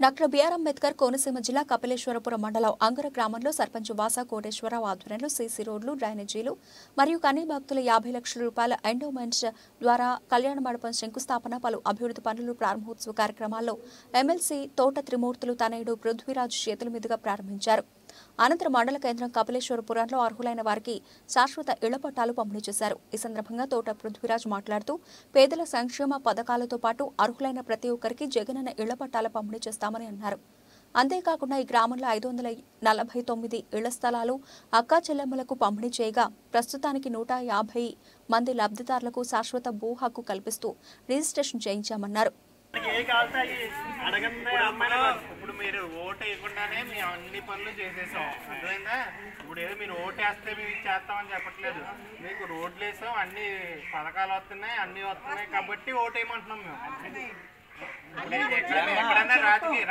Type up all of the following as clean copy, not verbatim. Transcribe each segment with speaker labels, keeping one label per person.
Speaker 1: Doctor BR Ambedkar Konaseema జిల్లా కపిలేశ్వరపురం మండలం అంగర గ్రామంలో సర్పంచ్ వాసా కోటేశ్వరరావు ఆధ్వర్యంలో సీసీ రోడ్లు, డ్రైనేజీలు మరియు కన్నీ భక్తుల 50 లక్షల రూపాయల ఎండోమెంట్స్ ద్వారా కళ్యాణ మండపం శంకుస్థాపన, పలు అభివృద్ధి పనులు ప్రారంభోత్సవ కార్యక్రమాల్లో ఎమ్మెల్సీ తోట త్రిమూర్తులు తనయుడు పృథ్వీరాజ్ చేతుల మీదుగా ప్రారంభించారు. అనంతరం మండల కేంద్రం కపిలేశ్వరపురంలో అర్హులైన వారికి శాశ్వత ఇళ్ల పట్టాలు పంపిణీ చేశారు. ఈ సందర్భంగా తోట పృథ్వీరాజ్ మాట్లాడుతూ పేదల సంక్షేమ పథకాలతో పాటు అర్హులైన ప్రతి ఒక్కరికి జగనన్న ఇళ్ల పట్టాల పంపిణీ చేస్తామని అన్నారు. అంతేకాకుండా ఈ గ్రామంలో 549 ఇళ్ల స్థలాలు అక్కా చెల్లెమ్మలకు పంపిణీ చేయగా ప్రస్తుతానికి 150 మంది లబ్ధిదారులకు శాశ్వత భూ హక్కు కల్పిస్తూ రిజిస్ట్రేషన్ చేయించామన్నారు.
Speaker 2: ఇప్పుడు మీరు ఓటు వేయకుండానే మేము అన్ని పనులు చేసేసాం, అర్థమైందా? ఇప్పుడు ఏదో మీరు ఓటు వేస్తే మేము చేస్తామని చెప్పట్లేదు. మీకు రోడ్లు వేసాం, అన్ని పథకాలు వస్తున్నాయి, అన్ని వస్తున్నాయి కాబట్టి ఓటు వేయమంటున్నాం మేము. ఎక్కడైనా రాజకీయ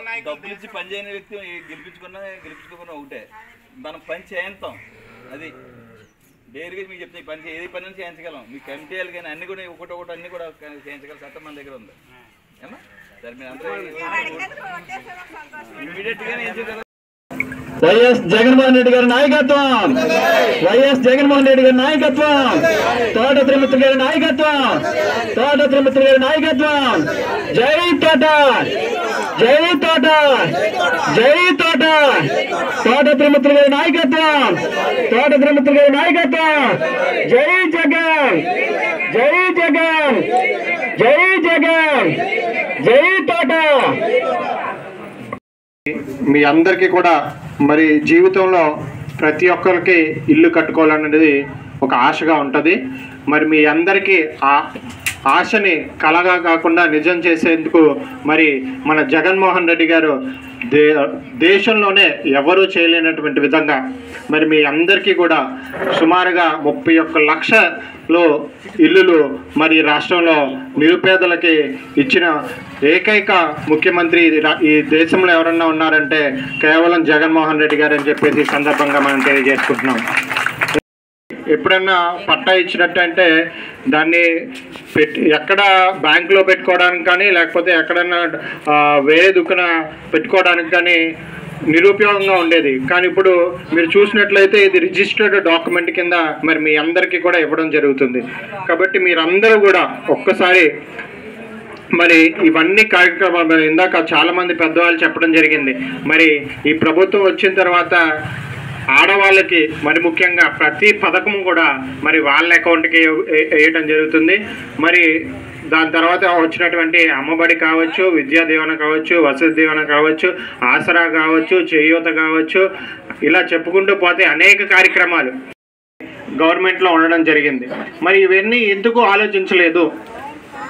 Speaker 2: నాయకులు
Speaker 3: పని చేయని వ్యక్తి గెలిపించుకున్నా ఒకటే, మనం పని చేస్తాం. అది డైరీగా మీకు చెప్తే పని ఏది పని చేయించగలం. మీ కమిటీలు కానీ అన్ని కూడా ఒకటి అన్ని కూడా చేయించగల చట్టం మన దగ్గర ఉంది. ఏమా సరే మీరు అందరూ ఇమీడియట్ గానే ఏం చేయగలరు?
Speaker 4: వైఎస్ జగన్మోహన్ రెడ్డి గారి నాయకత్వం, వైఎస్ జగన్మోహన్ రెడ్డి గారి నాయకత్వం, తోట త్రిమూర్తులు గారి నాయకత్వం, తోట త్రిమూర్తులు గారి నాయకత్వం. జై తోట, జై తోట, జై తోట, తోట త్రిమూర్తులు గారి నాయకత్వం, తోట త్రిమూర్తులు గారి నాయకత్వం. జై జగన్, జై జగన్, జై జగన్, జై తోట.
Speaker 2: మీ అందరికీ కూడా మరి జీవితంలో ప్రతి ఒక్కరికి ఇల్లు కట్టుకోవాలనేది ఒక ఆశగా ఉంటుంది. మరి మీ అందరికీ ఆ ఆశని కలగా కాకుండా నిజం చేసేందుకు మరి మన జగన్మోహన్ రెడ్డి గారు దేశంలోనే ఎవరూ చేయలేనటువంటి విధంగా మరి మీ అందరికీ కూడా సుమారుగా 31 లక్షలు ఇల్లులు మరి రాష్ట్రంలో నిరుపేదలకి ఇచ్చిన ఏకైక ముఖ్యమంత్రి ఈ దేశంలో ఎవరన్నా ఉన్నారంటే కేవలం జగన్మోహన్ రెడ్డి గారు అని చెప్పేసి ఈ సందర్భంగా మనం తెలియజేసుకుంటున్నాం. ఎప్పుడన్నా పట్టా ఇచ్చినట్టు అంటే దాన్ని ఎక్కడ బ్యాంకులో పెట్టుకోవడానికి కానీ లేకపోతే ఎక్కడన్నా వేరే దుక్కున పెట్టుకోవడానికి కానీ నిరుపయోగంగా ఉండేది. కానీ ఇప్పుడు మీరు చూసినట్లయితే ఇది రిజిస్టర్డ్ డాక్యుమెంట్ కింద మరి మీ అందరికీ కూడా ఇవ్వడం జరుగుతుంది. కాబట్టి మీరందరూ కూడా ఒక్కసారి మరి ఇవన్నీ కార్యక్రమాలు ఇందాక చాలామంది పెద్దవాళ్ళు చెప్పడం జరిగింది. మరి ఈ ప్రభుత్వం వచ్చిన తర్వాత ఆడవాళ్ళకి మరి ముఖ్యంగా ప్రతి పథకం కూడా మరి వాళ్ళ అకౌంట్కి వేయటం జరుగుతుంది. మరి దాని తర్వాత వచ్చినటువంటి అమ్మబడి కావచ్చు, విద్యా దీవెన కావచ్చు, వసతి దీవెన కావచ్చు, ఆసరా కావచ్చు, చేయూత కావచ్చు, ఇలా చెప్పుకుంటూ పోతే అనేక కార్యక్రమాలు గవర్నమెంట్లో ఉండడం జరిగింది. మరి ఇవన్నీ ఎందుకు ఆలోచించలేదు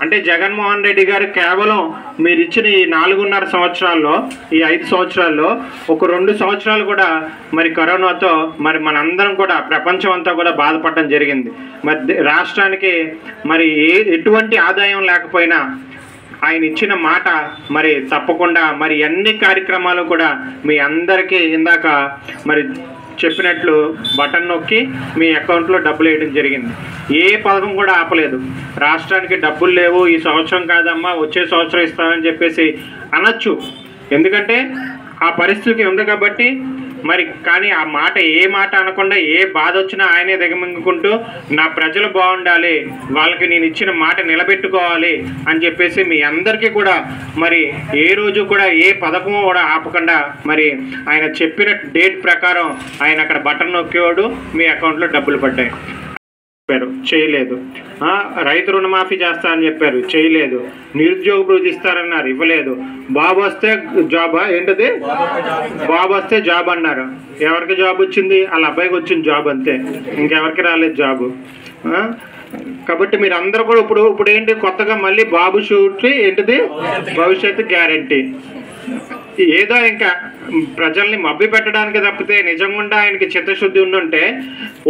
Speaker 2: అంటే జగన్మోహన్ రెడ్డి గారు కేవలం మీరు ఇచ్చిన ఈ 4.5 సంవత్సరాల్లో, ఈ 5 సంవత్సరాల్లో ఒక 2 సంవత్సరాలు కూడా మరి కరోనాతో మరి మనందరం కూడా ప్రపంచం అంతా కూడా బాధపడడం జరిగింది. మరి రాష్ట్రానికి మరి ఎటువంటి ఆదాయం లేకపోయినా ఆయన ఇచ్చిన మాట మరి తప్పకుండా మరి అన్ని కార్యక్రమాలు కూడా మీ అందరికీ ఇందాక మరి చెప్పినట్లు బటన్ నొక్కి మీ అకౌంట్లో డబ్బులు వేయడం జరిగింది. ఏ పథకం కూడా ఆపలేదు. రాష్ట్రానికి డబ్బులు లేవు, ఈ సంవత్సరం కాదమ్మా వచ్చే సంవత్సరం ఇస్తానని చెప్పేసి అనొచ్చు, ఎందుకంటే ఆ పరిస్థితి ఉంది కాబట్టి. మరి కానీ ఆ మాట ఏ మాట అనకుండా ఏ బాధ వచ్చినా ఆయనే దిగమింగుకుంటూ నా ప్రజలు బాగుండాలి, వాళ్ళకి నేను ఇచ్చిన మాట నిలబెట్టుకోవాలి అని చెప్పేసి మీ అందరికీ కూడా మరి ఏ రోజు కూడా ఏ పథకము కూడా ఆపకుండా మరి ఆయన చెప్పిన డేట్ ప్రకారం ఆయన అక్కడ బటన్ నొక్కేవాడు, మీ అకౌంట్లో డబ్బులు పడ్డాయి. చేయలేదు. రైతు రుణమాఫీ చేస్తా అని చెప్పారు, చేయలేదు. నిరుద్యోగ భృతి ఇస్తారన్నారు, ఇవ్వలేదు. బాబు వస్తే జాబా ఏంటది, బాబు వస్తే జాబ్ అన్నారు. ఎవరికి జాబ్ వచ్చింది? వాళ్ళ అబ్బాయికి వచ్చింది జాబ్, అంతే, ఇంకెవరికి రాలేదు జాబు. కాబట్టి మీరు అందరూ కూడా ఇప్పుడు ఏంటి కొత్తగా మళ్ళీ బాబు షూట్ ఏంటిది భవిష్యత్తు గ్యారంటీ. ఏదో ఇంకా ప్రజల్ని మభ్య పెట్టడానికి తప్పితే నిజంగా ఆయనకి చిత్తశుద్ధి ఉండుంటే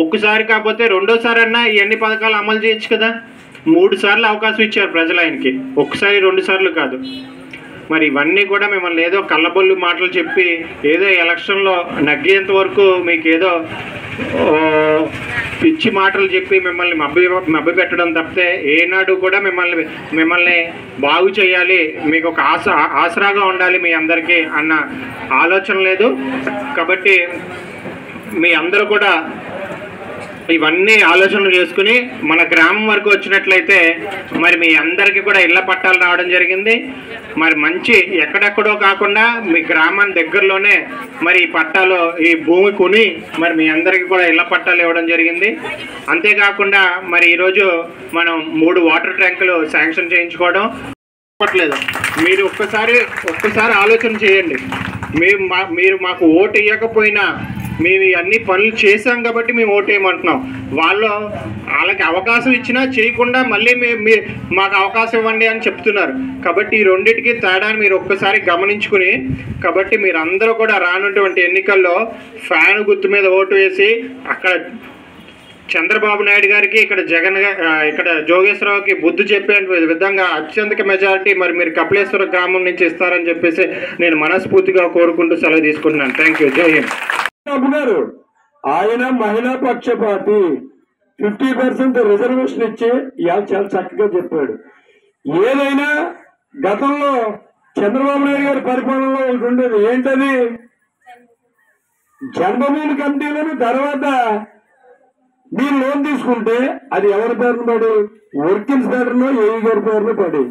Speaker 2: ఒక్కసారి కాకపోతే రెండోసారి అన్నా ఇవన్నీ పథకాలు అమలు చేయొచ్చు కదా. 3 సార్లు అవకాశం ఇచ్చారు ప్రజలు ఆయనకి, ఒక్కసారి 2 సార్లు కాదు. మరి ఇవన్నీ కూడా మిమ్మల్ని ఏదో కళ్ళబొల్లు మాటలు చెప్పి ఏదో ఎలక్షన్లో నగ్గేంత వరకు మీకు ఏదో పిచ్చి మాటలు చెప్పి మిమ్మల్ని మభ్య పెట్టడం తప్పితే ఏనాడు కూడా మిమ్మల్ని బాగు చేయాలి, మీకు ఒక ఆసరాగా ఉండాలి మీ అందరికీ అన్న ఆలోచన లేదు. కాబట్టి మీ అందరూ కూడా ఇవన్నీ ఆలోచనలు చేసుకుని మన గ్రామం వరకు వచ్చినట్లయితే మరి మీ అందరికీ కూడా ఇళ్ల పట్టాలు రావడం జరిగింది. మరి మంచి ఎక్కడెక్కడో కాకుండా మీ గ్రామాన్ని దగ్గరలోనే మరి ఈ పట్టాలు ఈ భూమి కొని మరి మీ అందరికీ కూడా ఇళ్ల పట్టాలు ఇవ్వడం జరిగింది. అంతేకాకుండా మరి ఈరోజు మనం 3 వాటర్ ట్యాంకులు శాంక్షన్ చేయించుకోవడం చెప్పట్లేదు. మీరు ఒక్కసారి ఆలోచన చేయండి. మీరు మాకు ఓటు ఇవ్వకపోయినా మేము అన్ని పనులు చేశాం కాబట్టి మేము ఓటు వేయమంటున్నాం. వాళ్ళకి అవకాశం ఇచ్చినా చేయకుండా మళ్ళీ మాకు అవకాశం ఇవ్వండి అని చెప్తున్నారు. కాబట్టి ఈ రెండింటికి తేడాన్ని మీరు ఒక్కసారి గమనించుకుని, కాబట్టి మీరు అందరూ కూడా రానున్నటువంటి ఎన్నికల్లో ఫ్యాన్ గుర్తు మీద ఓటు వేసి అక్కడ చంద్రబాబు నాయుడు గారికి ఇక్కడ జోగేశ్వరరావుకి బుద్ధి చెప్పే విధంగా అత్యధిక మెజారిటీ మరి మీరు కపిలేశ్వర గ్రామం నుంచి ఇస్తారని చెప్పేసి నేను మనస్ఫూర్తిగా కోరుకుంటూ సెలవు తీసుకుంటున్నాను. Thank you. జై హింద్.
Speaker 5: గారు ఆయన మహిళా పక్షపాతి 50% రిజర్వేషన్ ఇచ్చి ఇవాళ చాలా చక్కగా చెప్పాడు. ఏదైనా గతంలో చంద్రబాబు నాయుడు గారి పరిపాలనలో ఒకటి ఉండేది, ఏంటది? జన్మభూమి కమిటీలను తర్వాత మీరు లోన్ తీసుకుంటే అది ఎవరి పేరును పడి, వర్కింగ్స్ పేరునో ఏఈ గారి పేరును పడి,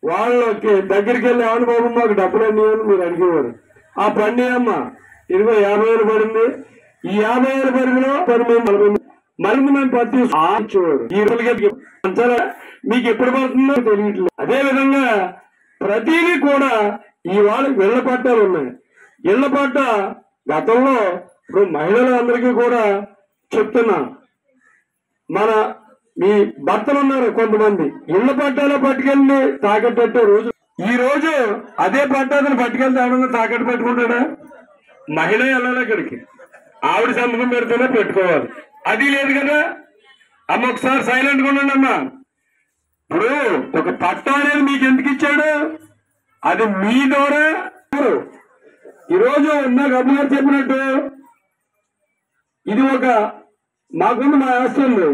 Speaker 5: వాళ్ళకి దగ్గరికి వెళ్ళి అవును బాబు మాకు డబ్బులు అన్నీ మీరు అడిగేవారు. ఆ పండి అమ్మ ఇదిగో 50,000 పడింది, ఈ 50,000 పరిధిలో 40,000 మళ్ళీ మేము ప్రతి ఆర్చేవారు. ఈ రోజులకి మీకు ఎప్పుడు పడుతుందో తెలియట్లేదు. అదే విధంగా ప్రతిదీ కూడా ఇవాళ ఇళ్ల పట్టాలు ఉన్నాయి. ఇళ్ల పట్ట గతంలో ఇప్పుడు మహిళలందరికీ కూడా చెప్తున్నా, మీ భర్తలు ఉన్నారు కొంతమంది, ఇళ్ల పట్టాలో పట్టుకెళ్ళి తాకట్టు రోజు, ఈ రోజు అదే పట్టాలను పట్టుకెళ్తే ఏమన్నా తాకట్టు పెట్టుకుంటాడా? మహిళ వెళ్ళాలి అక్కడికి, ఆవిడ సంతకం పెడితేనే పెట్టుకోవాలి. అది లేదు కదా అమ్మ. ఒకసారి సైలెంట్ గా ఉండండి అమ్మా. ఇప్పుడు ఒక పట్టా అనేది మీకు ఎందుకు ఇచ్చాడు? అది మీ ద్వారా. ఈరోజు నాకు అమ్మ గారు చెప్పినట్టు ఇది మాకున్న మా ఆస్తి ఉంది,